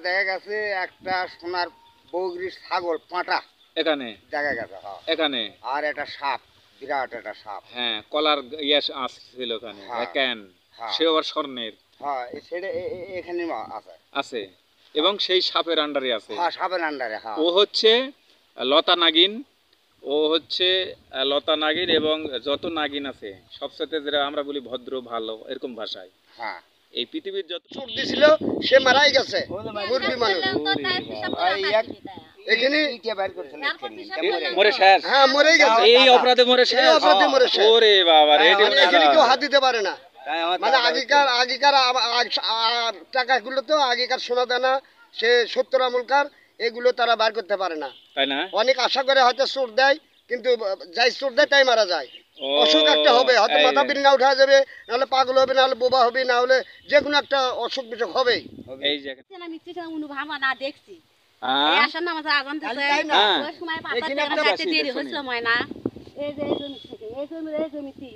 দেখা গেছে একটা সোনার বৌগির ছাগল পাঁটা এখানে দেখা গেছে। হ্যাঁ, এখানে আর একটা সাপ, বিরাট একটা সাপ। হ্যাঁ, কলার ইয়াস আসছিল ওখানে হ্যাঁ, কেন হ্যাঁ, সে আবার স্বর্ণের হ্যাঁ, সেটা এখানে আছে। আছে এবং সেই সাপের আন্ডারে আছে। হ্যাঁ, সাপের আন্ডারে। হ্যাঁ, ও হচ্ছে লতা নাগিন। ও হচ্ছে লতা নাগিন এবং যত নাগিন আছে সবসাথে যেটা আমরা বলি ভদ্র ভালো এরকম ভাষায়। হ্যাঁ, এই পৃথিবীর যত চোট দিছিল সে মারাই গেছে মুরগি মানুষ। এখানে মরে শেষ। হ্যাঁ, মরেই গেছে। এই অপরাধে মরে শেষ। অপরাধে মরে শেষ। ওরে বাবা রে, মানে এখানে কেউ হাত দিতে পারে না। মানে আগেকার টাকাগুলো তো আগেকার সোনা দানা সে 70 আমলকার, এগুলো তারা বার করতে পারে না, তাই না? অনেক আশা করে হয়তো চোট দেয়, কিন্তু যাই চোট দেয় তাই মারা যায়। অসুখ একটা হবে, হয়তো মাথা বিড়না উঠা যাবে, নাহলে পাগল হবে, নাহলে বোবা হবে, না হলে যে কোনো একটা অসুখ বিসুখ হবেই। এই জায়গা দেখছি আসার নামাজ আগুন ওই সময় দেরি হয়েছিল ময়না এই যে এই জমিটি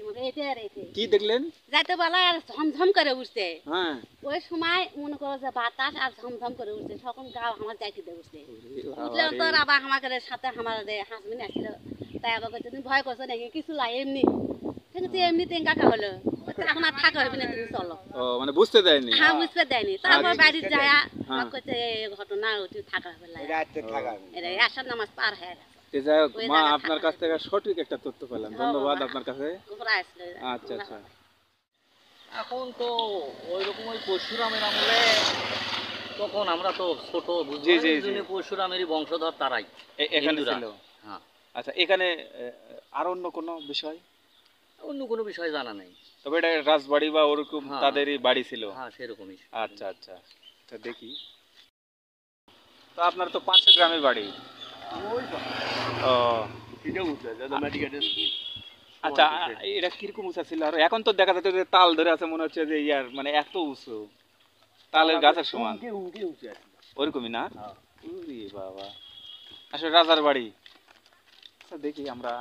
কি দেখলেন? যাইতে বলা আর ঝমঝম করে উঠছে। হ্যাঁ, ওই সময় মনে করো যে বাতাস আর ঝমঝম করে উঠছে, তখন গাও আমার যাইতে দিয়ে উঠছে। উঠলে তো আবার আমাকে সাথে আমার হাসবেন্ড আসছিল, তাই আবার করছে তুমি ভয় করছো নাকি? কিছু লাই এমনি কিন্তু এমনি কাকা হলো, এখন আর থাকা হবে না, তুমি চলো। ও মানে বুঝতে দেয়নি। হ্যাঁ, বুঝতে দেয়নি। তারপর বাড়ি যায় আমার করছে এই ঘটনা ওটি থাকা হবে না, এটা আসার নামাজ পার হয়ে গেছে। যাই হোক মা, আপনার কাছ থেকে সঠিক একটা তথ্য পেলাম, ধন্যবাদ আপনার কাছে। আচ্ছা আচ্ছা। এখন তো ওইরকম ওই পরশুরামের আমলে, তখন আমরা তো ছোট বুঝি, পরশুরামেরই বংশধর তারাই এখানে ছিল। হ্যাঁ, আচ্ছা, এখানে আর অন্য কোনো বিষয়? অন্য কোনো বিষয় জানা নেই, তবে এটা রাজবাড়ি বা ওরকম তাদেরই বাড়ি ছিল। হ্যাঁ, সেরকমই। আচ্ছা আচ্ছা, আচ্ছা দেখি তো আপনার তো পাশে গ্রামের বাড়ি। ও আচ্ছা, এটা কিরকম উঁচা ছিল? আর এখন তো দেখা যাচ্ছে যে তাল ধরে আছে, মনে হচ্ছে যে ইয়ার মানে এত উঁচু, তালের গাছের সমান ওরকমই না? বাবা, আসলে রাজার বাড়ি। আচ্ছা দেখি আমরা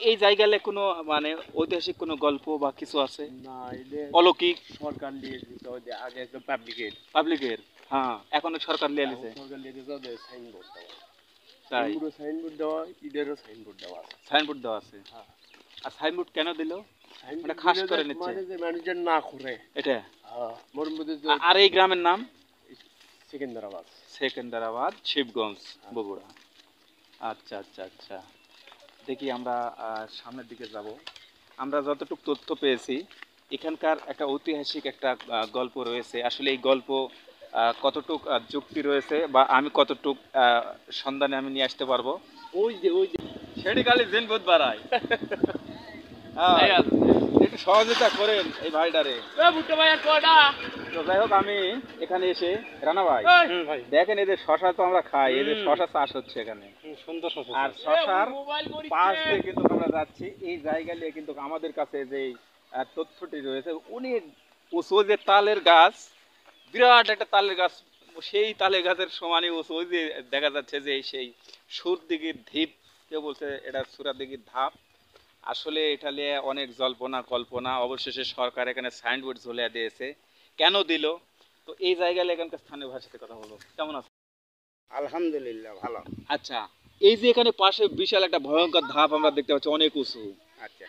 এই জায়গায় কোনো মানে ঐতিহাসিক কোনো গল্প বা কিছু আছে? অলৌকিক সরকার নিয়ে দিতে আগে একদম পাবলিকের। হ্যাঁ, এখনো সরকার নিয়ে নিছে। সাইনবোর্ড দেওয়া, তাই সাইনবোর্ড দেওয়া, ইডেরও সাইনবোর্ড দেওয়া আছে। সাইনবোর্ড দেওয়া আছে। আর সাইনবোর্ড কেন দিল? মানে খাস করে নিচ্ছে মানে যে মানুষজন না করে এটা। মোর মধ্যে আর এই গ্রামের নাম সেকেন্দ্রাবাদ। সেকেন্দ্রাবাদ, শিবগঞ্জ, বগুড়া। আচ্ছা আচ্ছা আচ্ছা, দেখি আমরা সামনের দিকে যাব। আমরা যতটুকু তথ্য পেয়েছি, এখানকার একটা ঐতিহাসিক একটা গল্প রয়েছে। আসলে এই গল্প কতটুক যুক্তি রয়েছে বা আমি কতটুক সন্ধানে আমি নিয়ে আসতে পারবো। ওই যে সেটি খালি দিন বোধ বাড়ায়। একটু সহযোগিতা করেন এই ভাইটারে। তো যাই হোক, আমি এখানে এসে রানা ভাই দেখেন, এদের শশা তো আমরা খাই, এদের শশা চাষ হচ্ছে এখানে সুন্দর শশা। আর শশার পাশ দিয়ে কিন্তু আমরা যাচ্ছি। এই জায়গা নিয়ে কিন্তু আমাদের কাছে যে তথ্যটি রয়েছে, অনেক উঁচু যে তালের গাছ, বিরাট একটা তালের গাছ, সেই তালের গাছের সমানই উঁচু। ওই যে দেখা যাচ্ছে যে সেই সুর দিঘির ঢিপ, কেউ বলছে এটা সুরা দিঘির ধাপ। আসলে এটা নিয়ে অনেক জল্পনা কল্পনা। অবশেষে সরকার এখানে সাইনবোর্ড ঝুলিয়ে দিয়েছে। কেন দিল? তো এই জায়গায় এখানকার স্থানীয় ভাষার সাথে কথা বলবো। কেমন আছে? আলহামদুলিল্লাহ, ভালো। আচ্ছা, এই যে এখানে পাশে বিশাল একটা ভয়ঙ্কর ধাপ আমরা দেখতে পাচ্ছি, অনেক উঁচু। আচ্ছা,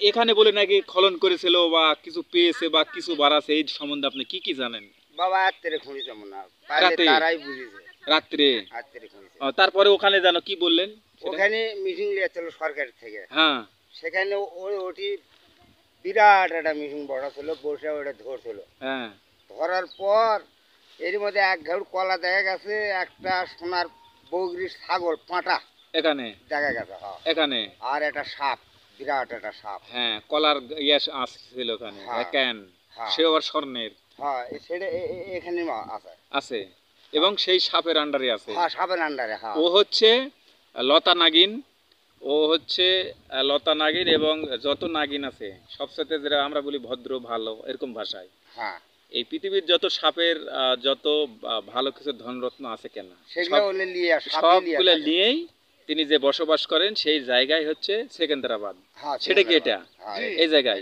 এখানে বলে নাকি খনন করেছিল বা কিছু পেয়েছে বা কিছু বাড়াছে, এই সম্বন্ধে আপনি কি কি জানেন? বাবা রাত্রে খুঁজেছে মনে হয়, তারাই বুঝেছে। রাত্রে? তারপরে ওখানে জানো কি বললেন? ওখানে মিটিং লিয়েছিল সরকার থেকে। হ্যাঁ, সেখানে ওটি বিরাট একটা মিটিং বড় ছিল, বসে ওটা ধরছিল। হ্যাঁ, ধরার পর এর মধ্যে এক ঘাউড় কলা দেখা গেছে, একটা সোনার বৌগির ছাগল পাঁটা এখানে দেখা গেছে। এখানে আর একটা সাপ, বিরাট একটা সাপ। হ্যাঁ, কলার ইয়াস আসছিল ওখানে কেন সে আবার স্বর্ণের। হ্যাঁ, সেটা এখানে আছে আছে এবং সেই সাপের আন্ডারে আছে। হ্যাঁ, সাপের আন্ডারে। হ্যাঁ, ও হচ্ছে লতা নাগিন। ও হচ্ছে লতা নাগিন এবং যত নাগিন আছে সবসাথে যেটা আমরা বলি ভদ্র ভালো এরকম ভাষায়। হ্যাঁ, এই পৃথিবীর যত সাপের যত ভালো কিছু ধনরত্ন আছে কেন, সবগুলো নিয়েই তিনি যে বসবাস করেন সেই জায়গায় হচ্ছে সেকেন্দ্রাবাদ। সেটা কি এটা? এই জায়গায়,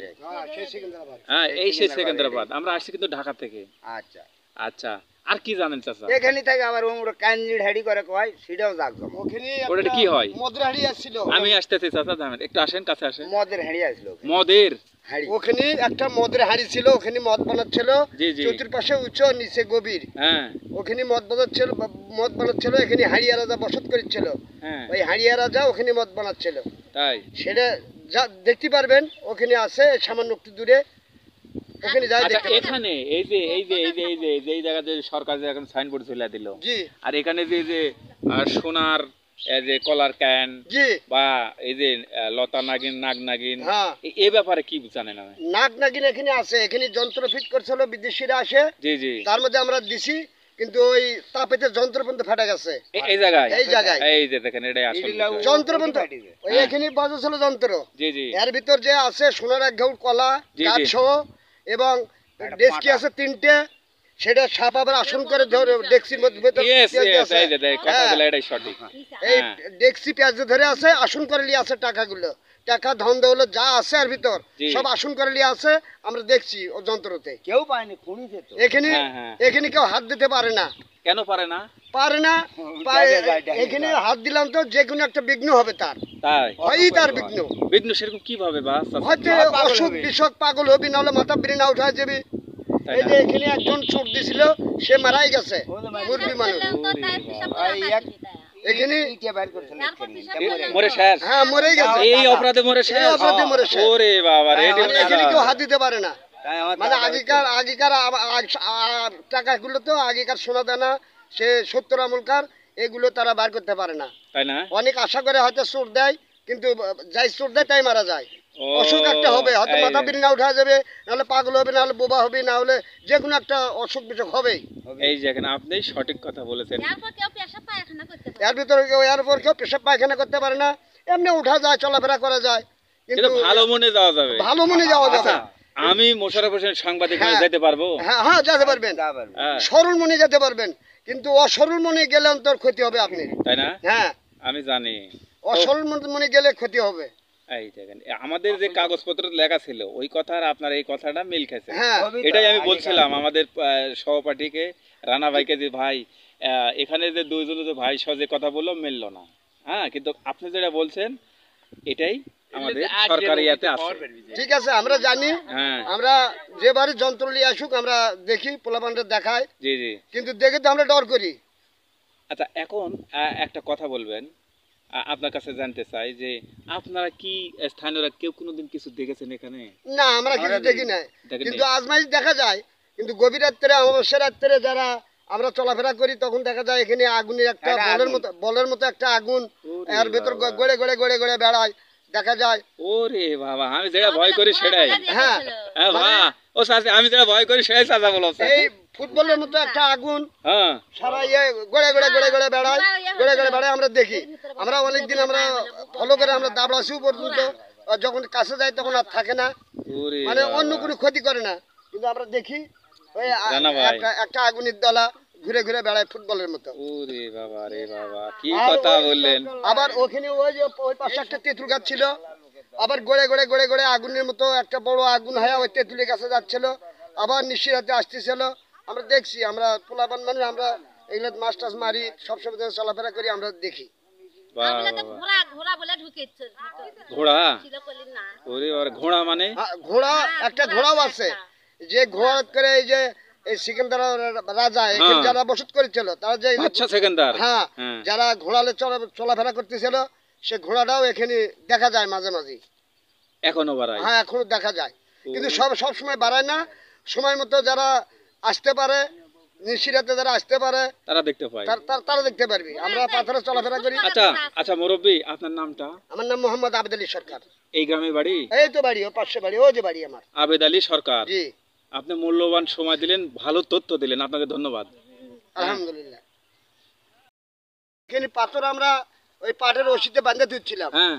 হ্যাঁ, এই সেই সেকেন্দ্রাবাদ। আমরা আসছি কিন্তু ঢাকা থেকে। আচ্ছা আচ্ছা, আর কি জানেন চাচা? এখানে থেকে আবার ওমরা কাঞ্জি ঢাড়ি করে কয় সেটাও জাগজম। ওখানে ওটা কি হয়? মদের হাড়ি আসছিল। আমি আসতেছি চাচা, দামেন একটু আসেন, কাছে আসেন। মদের হাড়ি আসলো। মদের হাড়ি ওখানে একটা মদের হাড়ি ছিল, ওখানে মদ বানাচ্ছিল, জি জি, চতুর্পাশে উঁচু নিচে গভীর। হ্যাঁ ওখানে মদ বানাচ্ছিল, এখানে হাড়িয়া রাজা বসত করেছিল। হ্যাঁ, ওই হাড়িয়া রাজা ওখানে মদ বানাচ্ছিল। তাই সেটা যা দেখতে পারবেন, ওখানে আছে সামান্য একটু দূরে, ওখানে যাই আচ্ছা, দেখতে পারবেন। এখানে এই জায়গাতে সরকার যে এখন সাইনবোর্ড ঝুলা দিল, জি আর এখানে যে সোনার এই যে কলার ক্যান জি বা এই যে লতা নাগিন, নাগ নাগিন, হ্যাঁ, এই ব্যাপারে কি জানেন? আমি নাক নাগিন এখানে আছে, এখানে যন্ত্র ফিট করছিল, বিদেশিরা আসে, জি জি, তার মধ্যে আমরা দিছি, কিন্তু ওই তাপেতে যন্ত্র পর্যন্ত ফাটা গেছে। এই জায়গায় এই জায়গায় এই যে দেখেন, এটাই আসল বিষয়। যন্ত্র পর্যন্ত ওই হ্যাঁ। এখানে বাজাছিল যন্ত্র। জি জি, এর ভিতর যে আছে সোনার এক ঘাউট কলা, জি, জি। কাঠসহ এবং ডেস্কি আছে 3টে, সেটা সাপ আবার আসন করে ধরে ডেস্কির মধ্যে ভেতর ইয়েস পেঁয়াজ ইয়েস, আছে। এই যে দেখ, কথা হ্যাঁ। বলে এটাই সঠিক। এই হ্যাঁ। ডেস্কি পেঁয়াজ ধরে আছে, আসন করে নিয়ে আছে টাকাগুলো, টাকা ধন দৌলত যা আছে এর ভিতর জি। সব আসন করে নিয়ে আছে, আমরা দেখছি ও যন্ত্রতে। কেউ পায়নি, খুঁড়িছে তো। এখানে হ্যাঁ, হ্যাঁ। এখানে কেউ হাত দিতে পারে না, কেন পারে না? পারে না। এখানে হাত দিলাম তো যে কোনো একটা বিঘ্ন হবে, তার তাই হয়ই তার বিঘ্ন। বিঘ্ন সেরকম কিভাবে বা চাচা? হয়তো অসুখ বিসুখ পাগল হবি, নাহলে মাথা বিড়িনা উঠা যাবি। তাই এই না? যে এখানে একজন চোট দিছিল, সে মারাই গেছে, মুরগি মানুষ। এখানে মরে শেষ, হ্যাঁ মরেই গেছে, এই অপরাধে মরে এই শেষ। অপরাধে মরে শেষ। ওরে বাবা রে, এটা মানে এখানে কেউ হাত দিতে পারে না। মানে আগেকার টাকাগুলো তো আগেকার সোনা দানা, সে 70 আমলকার, এগুলো তারা বার করতে পারে না। তাই না? অনেক আশা করে হয়তো চোট দেয়, কিন্তু যাই চোট দেয় তাই মারা যায়। ও, অসুখ একটা হবে, হয়তো এই মাথা যে, বিড়িনা উঠা যাবে, নাহলে পাগল হবে, নাহলে বোবা হবে, নাহলে যে কোনো একটা অসুখ বিসুখ হবেই। এই যে এখানে আপনি সঠিক কথা বলেছেন। এর ভিতরে কেউ এর উপর কেউ পেশাব পায়খানা করতে পারে না, এমনি উঠা যায়, চলাফেরা করা যায়, কিন্তু কিন্তু ভালো মনে যাওয়া যাবে। ভালো মনে যাওয়া যাবে। আচ্ছা, আমি মোশাররফ হোসেন সাংবাদিক হয়ে হ্যাঁ। যেতে পারবো? হ্যাঁ হ্যাঁ যেতে পারবেন, হ্যাঁ, সরল মনে যেতে পারবেন, কিন্তু অসরল মনে গেলে অন্তর ক্ষতি হবে আপনি। তাই না? হ্যাঁ, আমি জানি। অসরল মনে গেলে ক্ষতি হবে। এই দেখেন, আমাদের যে কাগজপত্র লেখা ছিল ওই কথা আর আপনার এই কথাটা মিল খাইছে। হ্যাঁ এটাই আমি বলছিলাম আমাদের সহপাঠীকে, রানা ভাইকে, যে ভাই এখানে যে দুইজন যে ভাই সহজে কথা বললো মিললো না। হ্যাঁ, কিন্তু আপনি যেটা বলছেন এটাই আমাদের সরকারি ইয়াতে আছে। ঠিক আছে, আমরা জানি, হ্যাঁ, আমরা যে বাড়ি যন্ত্র নিয়ে আসুক আমরা দেখি, পোলাপানদের দেখায়, জি জি। কিন্তু দেখে তো আমরা ডর করি। আচ্ছা, এখন একটা কথা বলবেন, আপনার কাছে জানতে চাই যে আপনারা কি স্থানীয়রা কেউ কোনোদিন কিছু দেখেছেন এখানে? না, আমরা কিছু দেখি নাই, দেখেননি? কিন্তু আজমাইশ দেখা যায়। কিন্তু গভীর রাত্রে, অমাবস্যা রাত্রে যারা আমরা চলাফেরা করি, তখন দেখা যায় এখানে আগুনের একটা বলের মতো একটা আগুন, এর ভেতর গড়ে গড়ে গড়ে গড়ে বেড়ায়, দেখা যায়। ওরে বাবা, আমি যেটা ভয় করি সেটাই। হ্যাঁ, হ্যাঁ ভা, ও চাচা, আমি যেটা ভয় করি সেটাই চাচা বলছে। এই ফুটবলের মতো একটা আগুন হ্যাঁ, সারা ইয়ে গড়ে গড়ে গড়ে গড়ে বেড়ায়, গড়ে গড়ে বেড়ায়, আমরা দেখি। আমরা অনেকদিন আমরা ফলো করে আমরা দাবড়াছিও পর্যন্ত, আর যখন কাছে যাই তখন আর থাকে না, ওরে মানে বাবা। অন্য কোনো ক্ষতি করে না, কিন্তু আমরা দেখি ওই জানা ভাই। একটা আগুনের দলা ঘুরে ঘুরে বেড়ায় ফুটবলের মতো। ওরে বাবা রে বাবা, কি আর কথা ওই- বললেন। আবার ওখানে ওই যে ওই পাশে একটা তেঁতুল গাছ ছিল, আবার গড়ে গড়ে গড়ে গড়ে আগুনের মতো একটা বড় আগুন হয়ে ওই তেঁতুলের কাছে যাচ্ছিল, আবার নিশিরাতে আসতেছিল। আমরা দেখছি, আমরা পোলাপান মানুষ, আমরা এগুলো মাছ টাছ মারি, সবসময় চলাফেরা করি, আমরা দেখি। বাবা, ঘোড়া? ওরে বাবা, ঘোড়া মানে? ঘোড়া, একটা ঘোড়াও আছে, যে ঘোড়া করে এই যে এই সিকান্দার রাজা এখানে যারা বসত করেছিল, তারা যে আচ্ছা, সেকেন্দার। হ্যাঁ, হ্যাঁ। যারা ঘোড়ালে চলাফেরা করতেছিল, সে ঘোড়াটাও এখানে দেখা যায় মাঝে মাঝে। এখনো বাড়াই? হ্যাঁ, এখনো দেখা যায়, কিন্তু সব সময় বাড়ায় না। সময় মতো যারা আসতে পারে, নিশিরাতে যারা আসতে পারে, তারা দেখতে পায়। তারা দেখতে পারবি। আমরা পাথরে চলাফেরা করি। আচ্ছা আচ্ছা, মুরব্বী, আপনার নামটা? আমার নাম মোহাম্মদ আবেদ আলী সরকার। এই গ্রামে বাড়ি? এই তো বাড়ি, ও পাশে বাড়ি, ও যে বাড়ি আমার। আবেদ আলী সরকার, জি, আপনি মূল্যবান সময় দিলেন, ভালো তথ্য দিলেন, আপনাকে ধন্যবাদ। আলহামদুলিল্লাহ। এখানে পাথর আমরা ওই পাটের রশিতে বাঁধে ধুচ্ছিলাম, হ্যাঁ,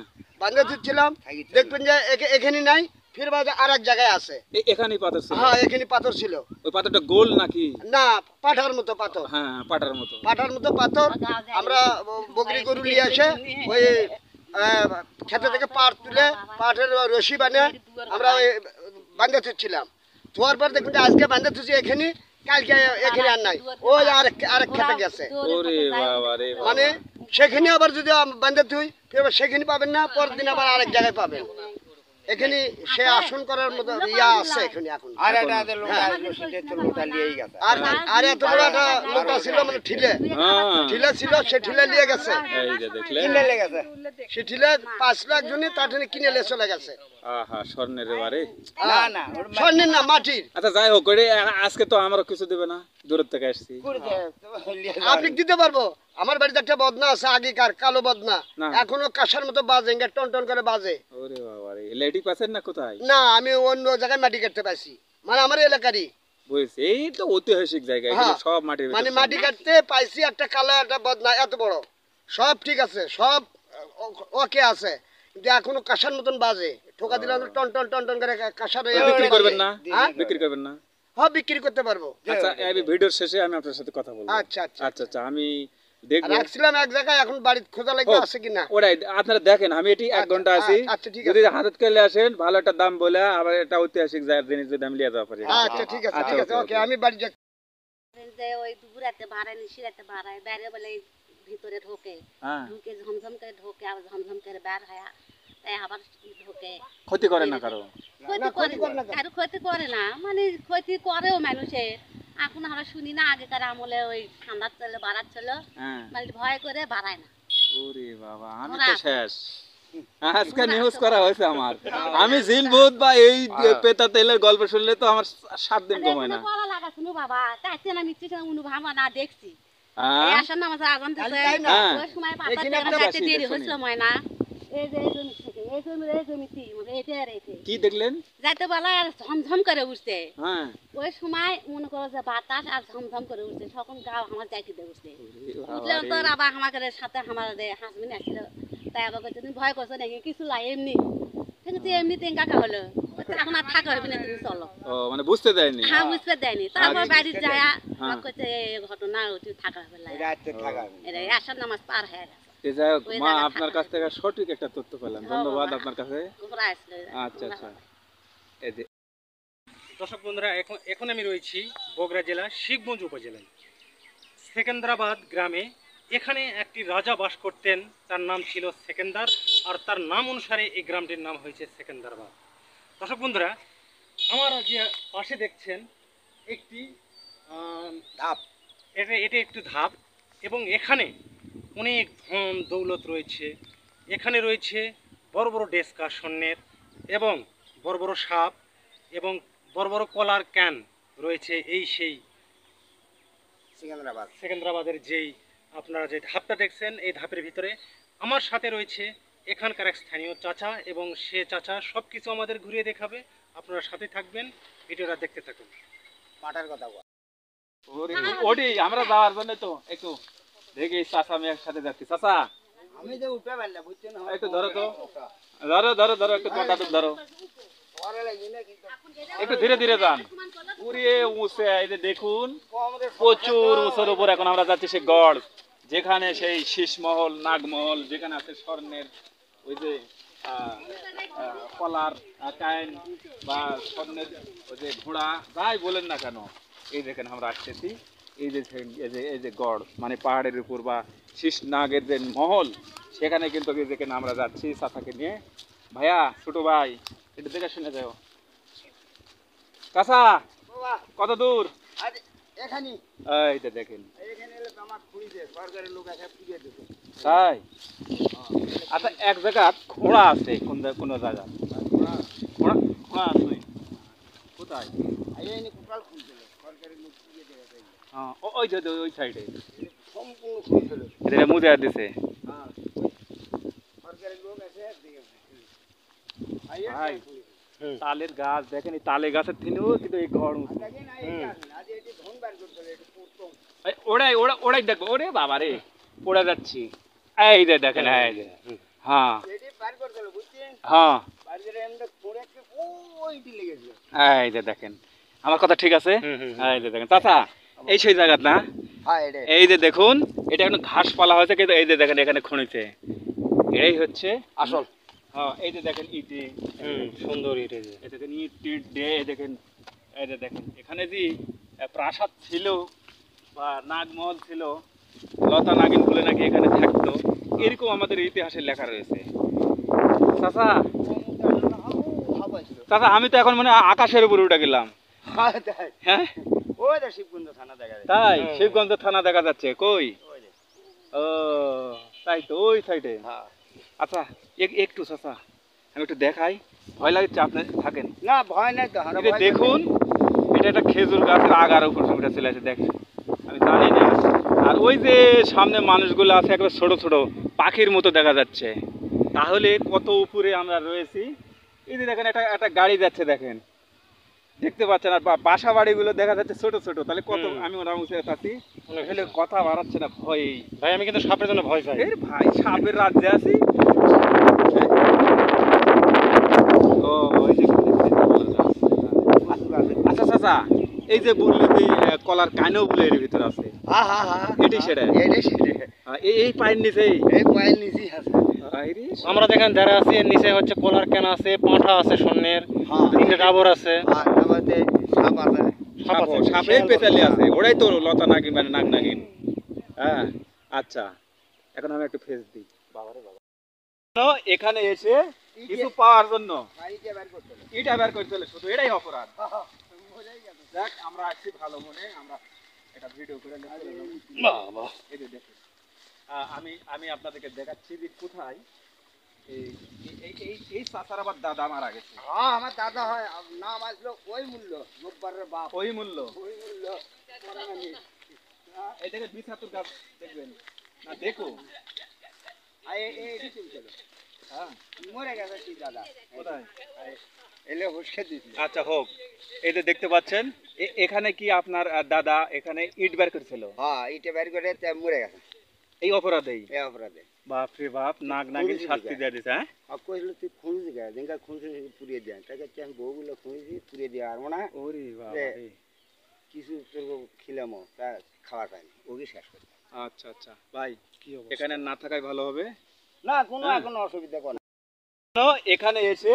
দেখবেন যে এখানে নাই, ফির বাদে আর এক জায়গায় আছে। এখানেই পাথর ছিল? হ্যাঁ, এখানে পাথর ছিল। ওই পাথরটা গোল নাকি? না, পাঠার মতো পাথর। হ্যাঁ, পাটার মতো। পাঠার মতো পাথর। আমরা বকরি গরু নিয়ে আসে ওই খেতে থেকে পাট তুলে পাটের রশি বানিয়ে আমরা ওই বাঁধে থুচ্ছিলাম। ধোয়ার পর দেখবেন যে আজকে বাঁধে থুচ্ছি এখানে, কালকে এখানে আর নাই, ওই আরেক খেতে গেছে। ওরে বাবা রে বাবা। মানে সেখানে আবার যদি বান্ধে তুই ফের সেখানে পাবেন না, পরের দিন আবার আরেক জায়গায় পাবেন। এখানে সে আসন করার মতো ইয়া আছে এখানে এখন। আর এত বড় একটা লোটা ছিল মানে ঠিলে ছিল, সে ঠিলে নিয়ে গেছে। এই যে দেখলে সে ঠিলে 5 লাখ জনই তার জন্য কিনে নিয়ে চলে গেছে। আহা স্বর্ণের বাড়ি। স্বর্ণের না, মাটির। আচ্ছা যাই হোক, ওরে আজকে তো আমারও কিছু দেবে না, দূর থেকে আসছি। আপনি দিতে পারবো। আমার বাড়িতে একটা বদনা আছে আগেকার, কালো বদনা, না। এখনো কাঁসার মতো বাজে, টন টন করে বাজে। ওরে বাবা রে, লেডি পাচ্ছেন না কোথায়? না, আমি অন্য জায়গায় মাটি কাটতে পাইছি, মানে আমার এলাকারই। বুঝছি, এই তো ঐতিহাসিক জায়গা, এগুলো হ্যাঁ, সব মাটির মানে ভিতর। মাটি কাটতে পাইছি একটা কালো একটা বদনা এত বড়, সব ঠিক আছে, সব ওকে আছে, কিন্তু এখনো কাঁসার মতন বাজে। ঠোকা দিলে টন টন টন টন করে কাঁসার বিক্রি করবেন না? হ্যাঁ? বিক্রি করবেন না? হ্যাঁ, বিক্রি করতে পারবো। আচ্ছা, এই ভিডিওর শেষে আমি আপনার সাথে কথা বলবো। আচ্ছা আচ্ছা আচ্ছা আচ্ছা, আমি দেখবো। রাখছিলাম এক জায়গায়, এখন বাড়িতে খোঁজা লাগবে আছে কিনা। ওরাই আপনারা দেখেন, আমি এটি 1 ঘন্টা আছি। আচ্ছা, ঠিক যদি আছে। হাতত কেলে আসেন, ভালো একটা দাম বলে আবার একটা ঐতিহাসিক জিনিস যদি আমি লিয়ে যাওয়া পারি। আচ্ছা, ঠিক আছে, আচ্ছা, ঠিক আছে, ওকে, ওকে, ওকে। আমি বাড়ি যাচ্ছি। যে ওই দুপুরাতে বাড়ায় নিশিরাতে বাড়ায় বাইরে বলে ভিতরে ঢোকে, হ্যাঁ, ঢুকে ঝমঝম করে ঢোকে, আবার ঝমঝম করে বের হয়, তাই আবার ঢোকে। ক্ষতি করে না কারো? ক্ষতি করে না, কারো ক্ষতি করে না, মানে ক্ষতি করেও মানুষে। এখন আমরা শুনি না, আগেকার আমলে ওই ঠান্ডার চলে বাড়াচ্ছিল, হ্যাঁ। মানে ভয় করে বাড়ায় না। ওরে বাবা, আমি ওরা তো আছে। শেষ। আজকে নিউজ করা হয়েছে আমার। আমি জিন ভূত বা এই পেতা তেলের গল্প শুনলে তো আমার 7 দিন কমায় না। কলা লাগা শুনো বাবা, তাইছে না মিচ্ছি না উনু ভাবা না দেখছি। হ্যাঁ, এই আসার নামাজ আজান দিছে, তাই না? ওই সময় পাতা এখানে থেকে একটা যাইতে বাসি দেরি দেখছি। হয়েছিল ময়না। এই যে এই জমি থেকে, এই জমিতে, মানে এটা আর এটা। কি দেখলেন? যাইতে বেলা আর ঝমঝম করে উঠছে। হ্যাঁ, ওই সময় মনে করো যে বাতাস আর ঝমঝম করে উঠছে, তখন গাও আমার যাইতে দিয়ে উঠছে। উঠলে তো আবার আমাকে সাথে আমার হাজবেন্ড আসছিল, তাই আবার কইছে তুমি ভয় করছো নাকি, কিছু লাই এমনি। ঠিক আছে, এমনি কাকা হলো, এখন আর থাকা হবে না, তুমি চলো। ও মানে বুঝতে দেয়নি। হ্যাঁ, বুঝতে দেয়নি। তারপর বাড়ি যায় হ্যাঁ। কইছে এই ঘটনা ওটি থাকা হবে না, এটা আসার নামাজ পার হয়ে গেছে। এই যাই হোক, ওই মা জায়গা আপনার কাছ থেকে সঠিক একটা তথ্য পেলাম, ধন্যবাদ আপনার কাছে। উপরে আসলে আচ্ছা আচ্ছা, এই যে দর্শক বন্ধুরা, এখন আমি রয়েছি বগুড়া জেলা শিবগঞ্জ উপজেলায় সেকেন্দ্রাবাদ গ্রামে। এখানে একটি রাজা বাস করতেন, তার নাম ছিল সেকেন্দার, আর তার নাম অনুসারে এই গ্রামটির নাম হয়েছে সেকেন্দ্রাবাদ। দর্শক বন্ধুরা, আমার যে পাশে দেখছেন একটি ধাপ, এটা একটু ধাপ, এবং এখানে অনেক ধন দৌলত রয়েছে। এখানে রয়েছে বড় বড় ডেস্কা স্বর্ণের, এবং বড় বড় সাপ, এবং বড় বড় কলার ক্যান রয়েছে। এই সেই সেকেন্দ্রাবাদের যেই আপনারা যে ধাপটা দেখছেন, এই ধাপের ভিতরে আমার সাথে রয়েছে এখানকার এক স্থানীয় চাচা, এবং সে চাচা সব কিছু আমাদের ঘুরিয়ে দেখাবে। আপনারা সাথে থাকবেন, ভিডিওটা দেখতে থাকুন। ওটি আমরা যাওয়ার জন্য তো একটু দেখি, চাচা আমি একসাথে যাচ্ছি। চাচা আমি যে উঠে পারলাম, বুঝছেন, একটু ধরো তো, ধরো ধরো ধরো, একটু মাথাটা ধরো, একটু ধীরে ধীরে যান। পুরিয়ে উঁচে, এই যে দেখুন প্রচুর উঁচুর উপর এখন আমরা যাচ্ছি সে গড়, যেখানে সেই শীষমহল, নাগমহল, যেখানে আছে স্বর্ণের ওই যে কলার কাইন বা স্বর্ণের ওই যে ঘোড়া, যাই বলেন না কেন, এই দেখেন আমরা আসতেছি। এই যে গড় মানে পাহাড়ের উপর বা শীষ নাগের যে মহল, সেখানে কিন্তু এই যেখানে আমরা যাচ্ছি চাচাকে নিয়ে। ভাইয়া, ছোট ভাই, একটু দেখে শুনে যাও। কাঁচা কত দূর? এখানে এই যে দেখেন, এখানে এলে তো আমার খুঁড়িতে সরকারের লোক এসে ফিরিয়ে দেবে। তাই? আচ্ছা, এক জায়গা ঘোড়া আছে, কোন জায়গা ঘোড়া ঘোড়া আছে কোথায়? এই কোটাল খুঁজছিল, সরকারের লোক ফিরিয়ে দেবে। হ্যাঁ, ওই যে ওই সাইডে সম্পূর্ণ খুঁজছিল। এটা মুজে দিছে। হ্যাঁ, সরকারের লোক এসে দিয়ে ভাই, তালের গাছ দেখেন, এই তালে গাছের থেকেও কিন্তু এই ঘর উঁচু। দেখেন, আজ এটি ধন বার করতে হবে, একটু পড়তো। ওড়াই দেখবো। ওরে বাবা রে, ওড়া যাচ্ছি। এই যে দেখেন, এই যে, হ্যাঁ এটি বার করতে হবে, বুঝছেন, হ্যাঁ, বার করে এমনি পড়ে একটু ওইটি লেগেছিল। এই যে দেখেন, আমার কথা ঠিক আছে? এই যে দেখেন চাচা, এই সেই জায়গা না? হ্যাঁ, এটা এই যে দেখুন, এটা এখন ঘাস পালা হয়েছে, কিন্তু এই যে দেখেন এখানে খনিতে, এই হচ্ছে আসল। হ্যাঁ, এই যে দেখেন ইটে, সুন্দর এটা, এই দেখেন ইট টিট দিয়ে, এই দেখেন, এই যে দেখেন এখানে যে প্রাসাদ ছিল বা নাগমহল ছিল, লতা নাগিন বলে নাকি এখানে থাকতো, এরকম আমাদের ইতিহাসে লেখা রয়েছে। চাচা চাচা আমি তো এখন মানে আকাশের উপরে উঠে গেলাম। হ্যাঁ ওই তো শিবকুন্দ থানা দেখা যায়। তাই শিবগঞ্জ থানা দেখা যাচ্ছে কই? ও তাই তো ওই সাইডে। আচ্ছা একটু চাচা আমি একটু দেখাই, ভয় লাগছে আপনি থাকেন না ভয় নাই তো, আমরা এই যে ভয় দেখুন এটা একটা খেজুর গাছের আগার উপর উঠে চলে আছে, দেখেন আমি জানি না। আর ওই যে সামনে মানুষগুলো আছে একবার ছোট ছোট পাখির মতো দেখা যাচ্ছে, তাহলে কত উপরে আমরা রয়েছি। এই যে দেখেন একটা একটা গাড়ি যাচ্ছে, দেখেন দেখতে পাচ্ছেন, আর বাসা বাড়িগুলো দেখা যাচ্ছে ছোট ছোট, তাহলে কত আমি ওরা উঠে আছি, আসলে কথা বাড়াচ্ছে না ভয়। ভাই আমি কিন্তু সাপের জন্য ভয় পাই। এর ভাই সাপের রাজ্যে আছি। ও ওই যে আচ্ছা চাচা এই যে বললি যে কলার কাইনও বলে এর ভিতরে আছে, হ্যাঁ হ্যাঁ হ্যাঁ এটাই সেটা এটাই সেটাই এই পায়ের নিচেই এই পয়েল নিচেই আছে। আমরা যেখানে যারা আছি এর নিচে হচ্ছে কলার কেন আছে, পাঁঠা আছে, স্বর্ণের হ্যাঁ 3টে ডাবর আছে, আর আমাদের সাপ আছে। সাপ আছে, সাপের পেছালি আছে, ওরাই তো লতা নাগিন মানে নাগ নাগিন। হ্যাঁ আচ্ছা এখন আমি একটু ফেস দিই। বাবারে বাবা এখানে এসে কিছু পাওয়ার জন্য গাড়িতে বের করতে হবে। ইটা বের করে চলে, শুধু এটাই অপরাধ। বোঝাই গেছে। দেখ আমরা আসছি ভালো মনে, আমরা এটা ভিডিও করে বাবা এই যে দেখুন আমি আমি আপনাদেরকে দেখাচ্ছি যে কোথায় এই এই এই এই চাচার আবার দাদা মারা গেছে। হ্যাঁ আমার দাদা হয়, নাম আসলো ওই মূল্য, রোববারের বাপ ওই মূল্য ওই মূল্য। এই দেখে বিছাতুর গাছ দেখবেন না, দেখো এই চলছিল, হ্যাঁ মরে গেছে কি দাদা, কোথায় এলে হুসকে দিছিল। আচ্ছা হোক, এই যে দেখতে পাচ্ছেন এখানে কি আপনার দাদা এখানে ইট বের করেছিল হ্যাঁ ইটে বের করে তে মরে গেছে এই অপরাধেই? এই অপরাধে। বাপ রে বাপ, নাগ নাগিন শাস্তি দিয়ে দিছে। হ্যাঁ আর কইছিল তুই খুঁজে গেছে, দেখা খুঁজে পুড়িয়ে দেয়, তাকে আমি বউগুলো খুঁজেছি পুড়িয়ে দিয়ে, আর মনে হয় ওরে বাবা রে। কিছু তোর খিলামো তা খাওয়া পায়নি, ওকে শেষ করে। আচ্ছা আচ্ছা ভাই এখানে না থাকাই ভালো হবে। না কোনো হ্যাঁ। এখন অসুবিধা করে না। এখানে এসে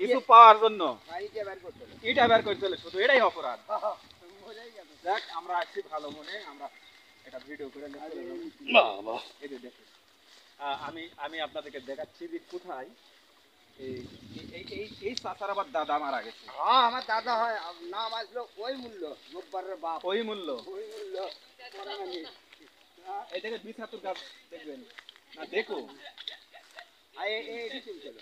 কিছু পাওয়ার জন্য গাড়িতে বের করতে হবে। ইটা বের করে চলে, শুধু এটাই অপরাধ। বোঝাই গেছে। দেখ আমরা আসছি ভালো মনে, আমরা এটা ভিডিও করে বাবা এই যে দেখুন আমি আমি আপনাদেরকে দেখাচ্ছি যে কোথায় এই এই এই এই চাচার আবার দাদা মারা গেছে। হ্যাঁ আমার দাদা হয়, নাম আসলো ওই মূল্য, রোববারের বাপ ওই মূল্য ওই মূল্য। এই দেখে বিছাতুর গাছ দেখবেন না, দেখো এই চলছিল,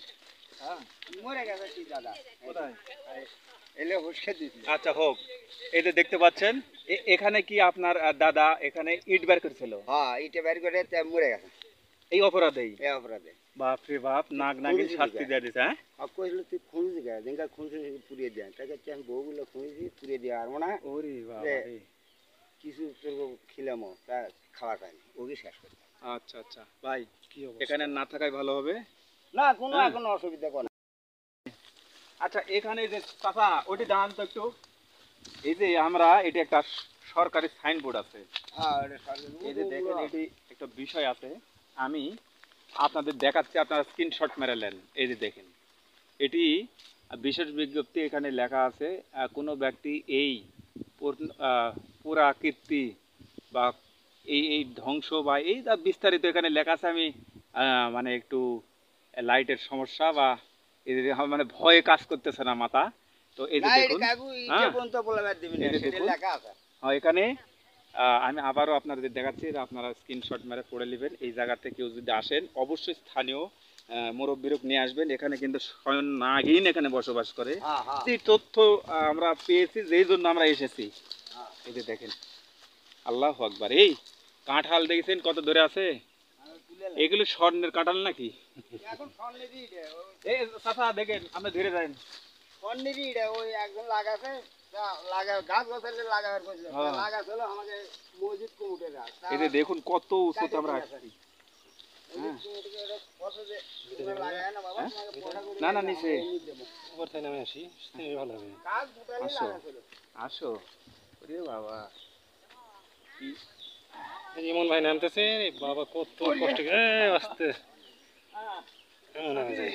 হ্যাঁ মরে গেছে কি দাদা, কোথায় এলে হুসকে দিছিল। আচ্ছা হোক, এই যে দেখতে পাচ্ছেন এখানে কি আপনার দাদা এখানে ইট বের করেছিল হ্যাঁ ইটে বের করে তে মরে গেছে এই অপরাধেই? এই অপরাধে। বাপ রে বাপ, নাগ নাগিন শাস্তি দিয়ে দিছে। হ্যাঁ আর কইছিল তুই খুঁজে গেছে, দেখা খুঁজে পুড়িয়ে দেয়, তাকে আমি বউগুলো খুঁজেছি পুড়িয়ে দিয়ে, আর মনে হয় ওরে বাবা রে। কিছু তোর খিলামো তা খাওয়া পায়নি, ওকে শেষ করে। আচ্ছা আচ্ছা ভাই এখানে না থাকাই ভালো হবে। না কোনো হ্যাঁ। এখন অসুবিধা করে না। আচ্ছা এখানে যে চাচা ওটি দাঁড়ান তো একটু, এই যে আমরা এটা একটা সরকারি সাইনবোর্ড আছে, হ্যাঁ এটা সরকারি। এই যে দেখেন এটি একটা বিষয় আছে, আমি আপনাদের দেখাচ্ছি, আপনারা স্ক্রিনশট মেরে নেন। এই যে দেখেন এটি বিশেষ বিজ্ঞপ্তি, এখানে লেখা আছে কোনো ব্যক্তি এই পুরাকীর্তি বা এই এই ধ্বংস বা এই যা বিস্তারিত এখানে লেখা আছে, আমি মানে একটু লাইটের সমস্যা বা এই যে মানে ভয়ে কাজ করতেছে না মাথা, তো এই যে না, এটা দেখুন কাকু ইটে হ্যাঁ। পর্যন্ত বলে বের দিবি না, এই যে সেটা দেখুন। লেখা আছে। হ্যাঁ এখানে আমি আবারও আপনাদের দেখাচ্ছি, এটা আপনারা স্ক্রিনশট মেরে পড়ে নেবেন। এই জায়গাতে কেউ যদি আসেন অবশ্যই স্থানীয় মুরব্বিরক নিয়ে আসবেন, এখানে কিন্তু স্বয়ং নাগিন এখানে বসবাস করে। হ্যাঁ হ্যাঁ এই তথ্য আমরা পেয়েছি, যেই জন্য আমরা এসেছি। হ্যাঁ। এই যে দেখেন আল্লাহু আকবার, এই কাঁঠাল দেখেছেন কত ধরে আছে, এগুলো স্বর্ণের কাঁঠাল নাকি? এখন স্বর্ণেরই ইটে, ওই এই চাচা দেখেন আপনি ধরে যান। স্বর্ণেরই ইটে, ওই একজন লাগাছে, লাগা গাছ গাছের লাগাবার কইছিল, হ্যাঁ। লাগাছিল আমাদের মসজিদ কমিটির গাছ। এই যে দেখুন কত উঁচুতে আমরা আসছি। হ্যাঁ। লাগায় না বাবা, হ্যাঁ? তোমাকে পয়সা করে না, না, দিই, নিচে। এমনি দেবো। উপর থেকে নেমে আসি, ভালো হবে। গাছ দুটারই আসো। লাগাছিল। আসো ওরে বাবা কি এই যে ইমন ভাই নামতেছে, রে বাবা কত কষ্ট করে আসতে কেমন আছে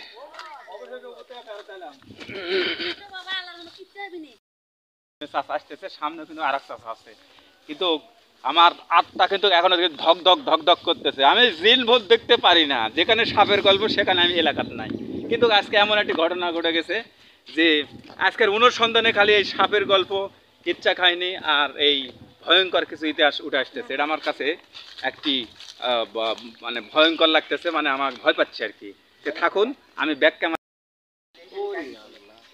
অবশ্যই উপরে ফেরত এলাম। বাবা আল্লাহর রহমতে কিচ্ছু হবি না। চাচা আসতেছে, সামনে কিন্তু আর এক চাচা আছে, কিন্তু আমার আত্মা কিন্তু এখনো ধক ধক ধক ধক করতেছে। আমি জিন ভূত দেখতে পারি না, যেখানে সাপের গল্প সেখানে আমি এলাকাতে নাই। কিন্তু আজকে এমন একটি ঘটনা ঘটে গেছে যে আজকের অনুসন্ধানে খালি এই সাপের গল্প, কিচ্ছা খায়নি আর এই ভয়ঙ্কর কিছু ইতিহাস উঠে আসতেছে। এটা আমার কাছে একটি মানে ভয়ঙ্কর লাগতেছে, মানে আমার ভয় পাচ্ছি আর কি। থাকুন, আমি ব্যাক ক্যামেরা।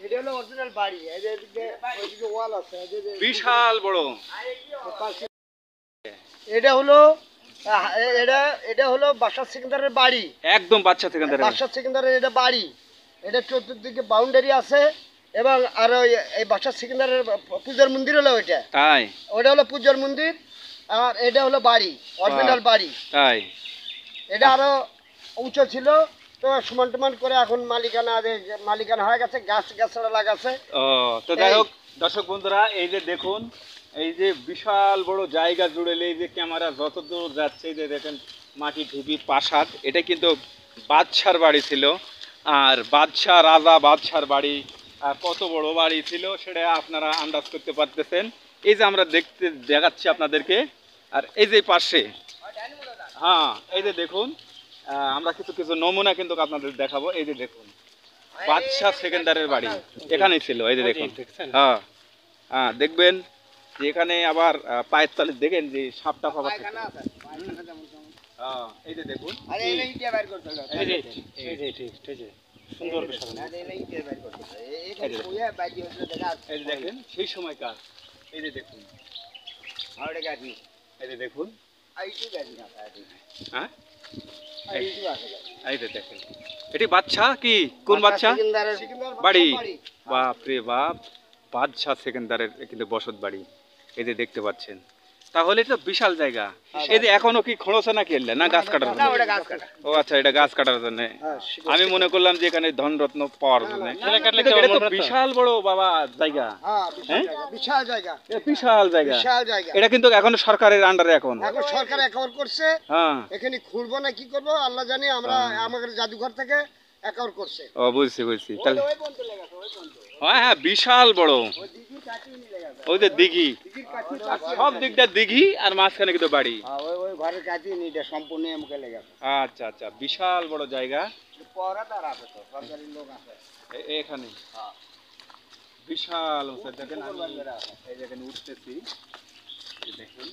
এটা হলো অরিজিনাল বাড়ি, এই যে এদিকে ওইদিকে ওয়াল আছে, এই যে বিশাল বড়। এটা হলো এটা হলো বাদশাহ সেকেন্দারের বাড়ি, একদম বাচ্চা থেকে বাদশাহ সেকেন্দারের এটা বাড়ি। এটা চতুর্দিকে বাউন্ডারি আছে এবং আর এই বাদশাহ সেকেন্দারের পূজার মন্দির হলো ওইটা, তাই ওটা হলো পূজার মন্দির আর এটা হলো বাড়ি, অরিজিনাল বাড়ি। তাই এটা আরো উঁচু ছিল, তো সমান টমান করে এখন মালিকানা হয়ে গেছে, গাছ গাছড়া লাগাছে। ও তো যাই হোক দর্শক বন্ধুরা, এই যে দেখুন, এই যে বিশাল বড় জায়গা জুড়ে এই যে ক্যামেরা যত দূর যাচ্ছে, এই যে দেখেন মাটি ঢিবি প্রাসাদ, এটা কিন্তু বাদশার বাড়ি ছিল। আর বাদশাহ রাজা বাদশার বাড়ি কত বড় বাড়ি ছিল সেটা আপনারা আন্দাজ করতে পারতেছেন। এই যে আমরা দেখাচ্ছি আপনাদেরকে, আর এই যে পাশে, হ্যাঁ এই যে দেখুন, আমরা কিছু কিছু নমুনা কিন্তু আপনাদের দেখাবো। এই যে দেখুন বাদশাহ সেকেন্দারের বাড়ি এখানেই ছিল, এই যে দেখুন। হ্যাঁ হ্যাঁ, দেখবেন যে এখানে আবার পায়ের তলে দেখেন যে সাপটা পাওয়া থাকে। এই যে দেখুন, এই যে সুন্দর এই যে দেখেন সেই সময়কার, এই যে দেখুন, এই যে দেখুন, হ্যাঁ এই যে দেখেন, এটি বাদশা কি কোন বাদশা বাড়ি? বাপ রে বাপ, বাদশাহ সেকেন্দারের কিন্তু বসত বাড়ি, এই যে দেখতে পাচ্ছেন। তাহলে এটা বিশাল জায়গা। এই যে এখনো কি খোঁড়ছে না খেললে না গাছ কাটার জন্য? ও আচ্ছা, এটা গাছ কাটার জন্য। আমি মনে করলাম যে এখানে ধনরত্ন পাওয়ার জন্য। এটা তো বিশাল বড় বাবা জায়গা, বিশাল জায়গা, বিশাল জায়গা, বিশাল জায়গা। এটা কিন্তু এখন সরকারের আন্ডারে। এখন সরকার অ্যাকাউন্ট করছে, হ্যাঁ এখানে খুলবো না কি করবো আল্লাহ জানি। আমরা আমাদের জাদুঘর থেকে অ্যাকাউন্ট করছে। ও বুঝছি বুঝছি। তাহলে হ্যাঁ হ্যাঁ, বিশাল বড়। ওই যে দিঘি, সব দিকটা দিঘি আর মাঝখানে কিন্তু বাড়ি। ওই ঘরের কাছে নিটা সম্পূর্ণ মুখে লেগে। আচ্ছা আচ্ছা, বিশাল বড় জায়গা। পরাদার আছে তো, সরকারি লোক আছে এখানে। বিশাল দেখেন, এই যেখানে উঠতেছি দেখুন,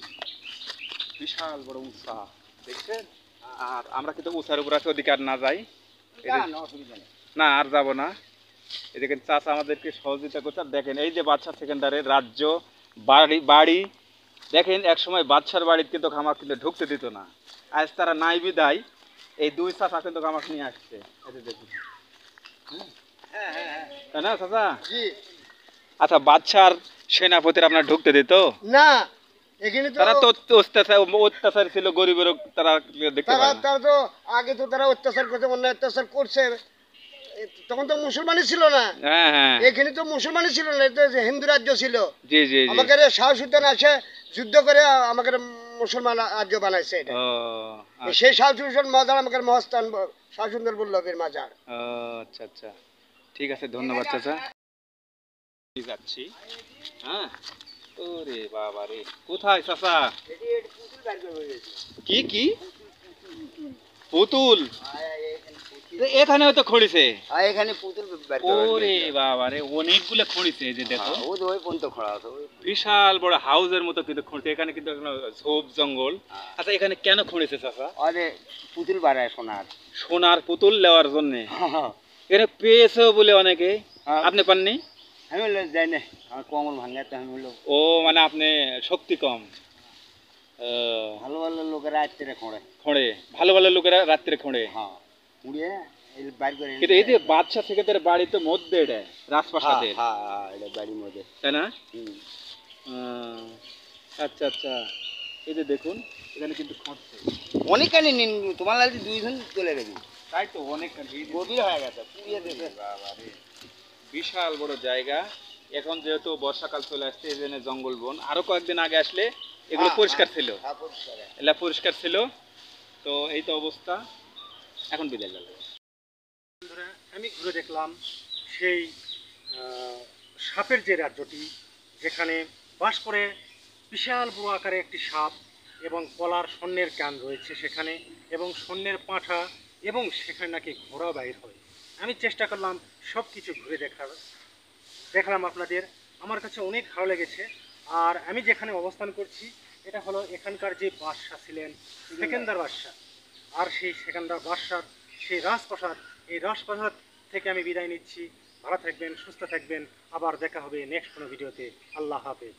বিশাল বড় উঁচা দেখছেন। আর আমরা কিন্তু উঁচার উপর আছে, ওদিকে আর না যাই, না আর যাব না। এই দেখেন চাচা আমাদেরকে সহযোগিতা করছে। আর দেখেন এই যে বাদশাহ সেকেন্দারের রাজ্য বাড়ি দেখেন, এক সময় বাদশার বাড়িতে কিন্তু আমাকে কিন্তু ঢুকতে দিত না। আজ তারা নাই বিদায় এই দুই চাচা কিন্তু আমাকে নিয়ে আসছে, এই যে দেখুন, তাই না চাচা? আচ্ছা, বাদশার সেনাপতির আপনার ঢুকতে দিত না? এখানে তো তারা তো অত্যাচার ছিল, গরিবের তারা দেখতে পায় না। তারা তো আগে তো তারা অত্যাচার করছে, অন্য অত্যাচার করছে, তখন তো মুসলমানই ছিল না। হ্যাঁ হ্যাঁ, এখানে তো মুসলমানই ছিল না, এটা হিন্দু রাজ্য ছিল। জি জি। আমাদের শাহ সুলতান আসে যুদ্ধ করে আমাদের মুসলমান রাজ্য বানাইছে এটা। সেই শাহ সুলতান মাজার আমাদের মহাস্থান শাহ সুন্দর বল্লভের মাজার। আচ্ছা আচ্ছা, ঠিক আছে, ধন্যবাদ চাচা। যাচ্ছি, হ্যাঁ। ওরে বাবা রে, কোথায় চাচা? কি কি পুতুল? এখানে হয়তো খড়িছে। এখানে পুতুল। ওরে বাবা রে, অনেকগুলো খড়িছে। এই যে দেখো, ওই পর্যন্ত খড়া আছে, বিশাল বড় হাউসের মতো কিন্তু খড়িছে। এখানে কিন্তু ঝোপ জঙ্গল। আচ্ছা, এখানে কেন খড়িছে চাচা? আরে পুতুল বাড়ায়, সোনার সোনার পুতুল নেওয়ার জন্য। এখানে পেয়েছে বলে অনেকে, আপনি পাননি? আমি যাই না, আমার কোমর ভাঙাতে আমি হলো। ও মানে আপনি শক্তি কম। ভালো ভালো লোকেরা রাত্রে খোঁড়ে, ভালো ভালো লোকেরা রাত্রে খোঁড়ে। হ্যাঁ, উড়িয়ে বাইর করে। কিন্তু এই যে বাদশা সেকেন্দারের বাড়ি তো মধ্যে, এটা রাজপ্রাসাদের, হ্যাঁ এটা বাড়ির মধ্যে, তাই না? আচ্ছা আচ্ছা, এই যে দেখুন এখানে কিন্তু খড়ছে অনেকখানি নিন, তোমার লাগছে 2 দিন চলে যাবে। তাই তো, অনেকখানি গভীর হয়ে গেছে, পুড়িয়ে দেবে। বাবারে, বিশাল বড় জায়গা। এখন যেহেতু বর্ষাকাল চলে আসছে, এই জন্য জঙ্গল বন। আরো কয়েকদিন আগে আসলে এগুলো পরিষ্কার ছিল, এগুলা পরিষ্কার ছিল। তো এই তো অবস্থা, এখন বিদায় গেল। আমি ঘুরে দেখলাম সেই সাপের যে রাজ্যটি, যেখানে বাস করে বিশাল বড় আকারে একটি সাপ এবং কলার স্বর্ণের কান রয়েছে সেখানে, এবং স্বর্ণের পাঁঠা, এবং সেখানে নাকি ঘোড়া বাইর হয়। আমি চেষ্টা করলাম সব কিছু ঘুরে দেখালাম আপনাদের। আমার কাছে অনেক ভালো লেগেছে। আর আমি যেখানে অবস্থান করছি এটা হলো এখানকার যে বাদশাহ ছিলেন সেকেন্দার বাদশাহ, আর সেই সেকেন্দার বাদশার সেই রাজপ্রাসাদ, এই রাজপ্রাসাদ থেকে আমি বিদায় নিচ্ছি। ভালো থাকবেন, সুস্থ থাকবেন, আবার দেখা হবে নেক্সট কোনো ভিডিওতে। আল্লাহ হাফেজ।